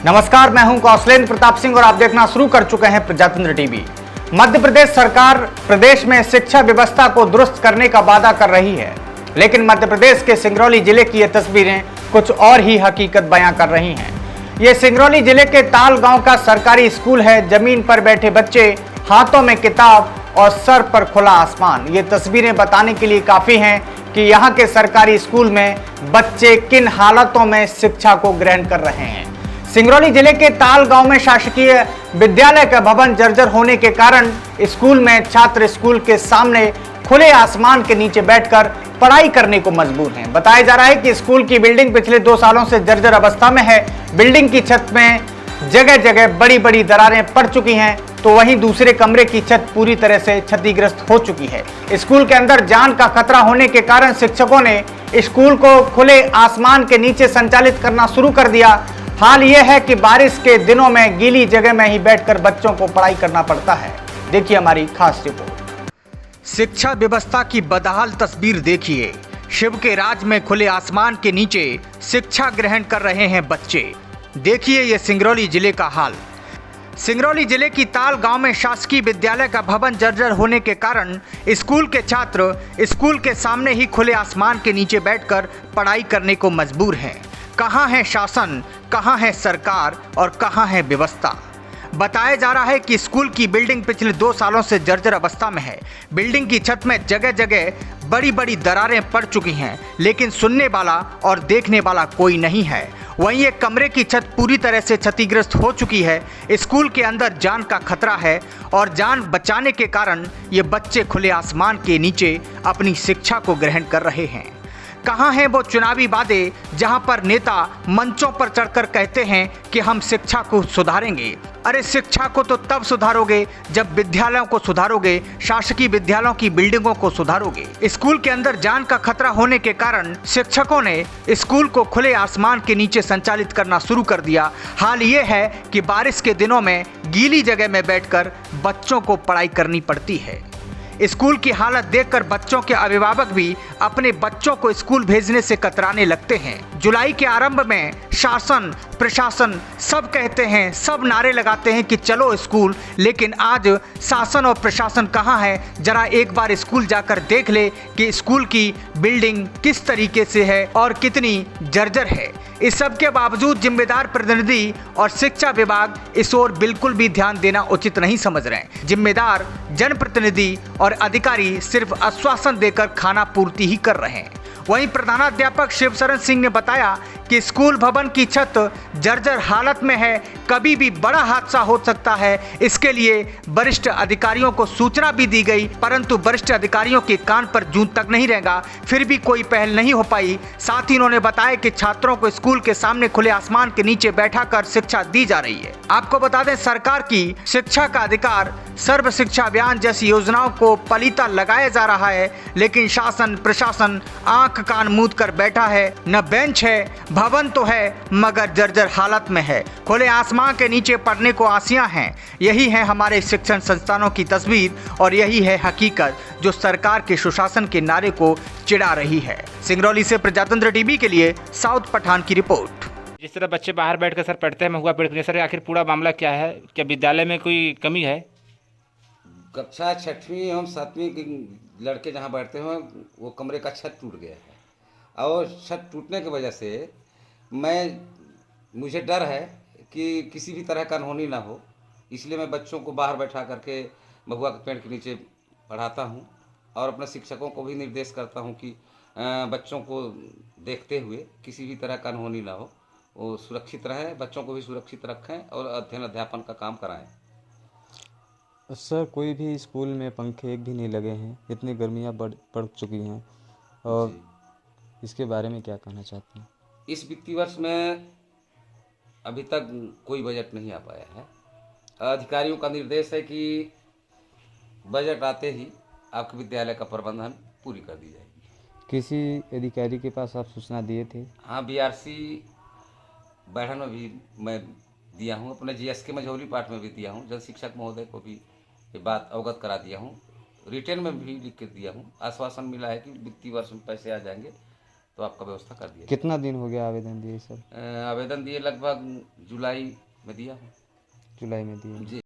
नमस्कार, मैं हूं कौशलेंद्र प्रताप सिंह और आप देखना शुरू कर चुके हैं प्रजातंत्र टीवी। मध्य प्रदेश सरकार प्रदेश में शिक्षा व्यवस्था को दुरुस्त करने का वादा कर रही है, लेकिन मध्य प्रदेश के सिंगरौली जिले की ये तस्वीरें कुछ और ही हकीकत बयां कर रही हैं। ये सिंगरौली जिले के ताल गांव का सरकारी स्कूल है। जमीन पर बैठे बच्चे, हाथों में किताब और सर पर खुला आसमान। ये तस्वीरें बताने के लिए काफी हैं कि यहाँ के सरकारी स्कूल में बच्चे किन हालातों में शिक्षा को ग्रहण कर रहे हैं। सिंगरौली जिले के ताल गांव में शासकीय विद्यालय का भवन जर्जर होने के कारण स्कूल में छात्र स्कूल के सामने खुले आसमान के नीचे बैठकर पढ़ाई करने को मजबूर हैं। बताया जा रहा है कि स्कूल की बिल्डिंग पिछले 2 सालों से जर्जर अवस्था में है। बिल्डिंग की छत में जगह जगह बड़ी बड़ी दरारें पड़ चुकी हैं, तो वहीं दूसरे कमरे की छत पूरी तरह से क्षतिग्रस्त हो चुकी है। स्कूल के अंदर जान का खतरा होने के कारण शिक्षकों ने स्कूल को खुले आसमान के नीचे संचालित करना शुरू कर दिया। हाल यह है कि बारिश के दिनों में गीली जगह में ही बैठकर बच्चों को पढ़ाई करना पड़ता है। देखिए हमारी खास रिपोर्ट। शिक्षा व्यवस्था की बदहाल तस्वीर देखिए। शिव के राज में खुले आसमान के नीचे शिक्षा ग्रहण कर रहे हैं बच्चे। देखिए ये सिंगरौली जिले का हाल। सिंगरौली जिले की ताल गांव में शासकीय विद्यालय का भवन जर्जर होने के कारण स्कूल के छात्र स्कूल के सामने ही खुले आसमान के नीचे बैठकर पढ़ाई करने को मजबूर हैं। कहां है शासन, कहां है सरकार और कहां है व्यवस्था। बताया जा रहा है कि स्कूल की बिल्डिंग पिछले 2 सालों से जर्जर अवस्था में है। बिल्डिंग की छत में जगह जगह बड़ी बड़ी दरारें पड़ चुकी हैं, लेकिन सुनने वाला और देखने वाला कोई नहीं है। वहीं एक कमरे की छत पूरी तरह से क्षतिग्रस्त हो चुकी है। स्कूल के अंदर जान का खतरा है और जान बचाने के कारण ये बच्चे खुले आसमान के नीचे अपनी शिक्षा को ग्रहण कर रहे हैं। कहाँ हैं वो चुनावी वादे जहां पर नेता मंचों पर चढ़कर कहते हैं कि हम शिक्षा को सुधारेंगे। अरे शिक्षा को तो तब सुधारोगे जब विद्यालयों को सुधारोगे, शासकीय विद्यालयों की बिल्डिंगों को सुधारोगे। स्कूल के अंदर जान का खतरा होने के कारण शिक्षकों ने स्कूल को खुले आसमान के नीचे संचालित करना शुरू कर दिया। हाल ये है कि बारिश के दिनों में गीली जगह में बैठकर बच्चों को पढ़ाई करनी पड़ती है। स्कूल की हालत देखकर बच्चों के अभिभावक भी अपने बच्चों को स्कूल भेजने से कतराने लगते हैं। जुलाई के आरंभ में शासन प्रशासन सब कहते हैं, सब नारे लगाते हैं कि चलो स्कूल, लेकिन आज शासन और प्रशासन कहाँ है। जरा एक बार स्कूल जाकर देख ले कि स्कूल की बिल्डिंग किस तरीके से है और कितनी जर्जर है। इस सब के बावजूद जिम्मेदार प्रतिनिधि और शिक्षा विभाग इस ओर बिल्कुल भी ध्यान देना उचित नहीं समझ रहे हैं। जिम्मेदार जनप्रतिनिधि और अधिकारी सिर्फ आश्वासन देकर खाना पूर्ति ही कर रहे हैं। वहीं प्रधानाध्यापक शिवशरण सिंह ने बताया कि स्कूल भवन की छत जर्जर हालत में है, कभी भी बड़ा हादसा हो सकता है। इसके लिए वरिष्ठ अधिकारियों को सूचना भी दी गई, परंतु वरिष्ठ अधिकारियों के कान पर जूं तक नहीं रहेगा, फिर भी कोई पहल नहीं हो पाई। साथ ही उन्होंने बताया कि छात्रों को स्कूल के सामने खुले आसमान के नीचे बैठाकर शिक्षा दी जा रही है। आपको बता दें, सरकार की शिक्षा का अधिकार, सर्व शिक्षा अभियान जैसी योजनाओं को पलीता लगाया जा रहा है, लेकिन शासन प्रशासन आंख कान मूंद कर बैठा है। न बेंच है, भवन तो है मगर जर्जर हालत में है। खुले आसमान के नीचे पढ़ने को आसियां हैं। यही है हमारे शिक्षण संस्थानों की तस्वीर और यही है हकीकत जो सरकार के सुशासन के नारे को चिढ़ा रही है। सिंगरौली से प्रजातंत्र टीवी के लिए साउथ पठान की रिपोर्ट। जिस तरह बच्चे बाहर बैठकर सर पढ़ते हैं, महुआ पेड़ सर, आखिर पूरा मामला क्या है? क्या विद्यालय में कोई कमी है? कक्षा 6वीं एवं 7वीं के लड़के जहाँ बैठते हैं वो कमरे का छत टूट गया है और छत टूटने की वजह से मुझे डर है कि किसी भी तरह का अनहोनी ना हो, इसलिए मैं बच्चों को बाहर बैठा करके महुआ के पेड़ के नीचे पढ़ाता हूँ और अपने शिक्षकों को भी निर्देश करता हूँ कि बच्चों को देखते हुए किसी भी तरह का अनहोनी ना हो, वो सुरक्षित रहें, बच्चों को भी सुरक्षित रखें और अध्ययन अध्यापन का काम कराएं। सर, कोई भी स्कूल में पंखे एक भी नहीं लगे हैं, इतनी गर्मियाँ बढ़ चुकी हैं और इसके बारे में क्या कहना चाहते हैं? इस वित्तीय वर्ष में अभी तक कोई बजट नहीं आ पाया है। अधिकारियों का निर्देश है कि बजट आते ही आपके विद्यालय का प्रबंधन पूरी कर दी जाएगी। किसी अधिकारी के पास आप सूचना दिए थे? हाँ, बीआरसी बैठक में भी मैं दिया हूँ, अपने जीएसके मझौली पाठ में भी दिया हूँ, जल शिक्षक महोदय को भी ये बात अवगत करा दिया हूँ, रिटेन में भी लिख के दिया हूँ। आश्वासन मिला है कि वित्तीय वर्ष में पैसे आ जाएंगे, तो आपका व्यवस्था कर दिया कितना दिन हो गया आवेदन दिए सर? आवेदन दिए लगभग जुलाई में दिया हूँ। जुलाई में दिए? जी।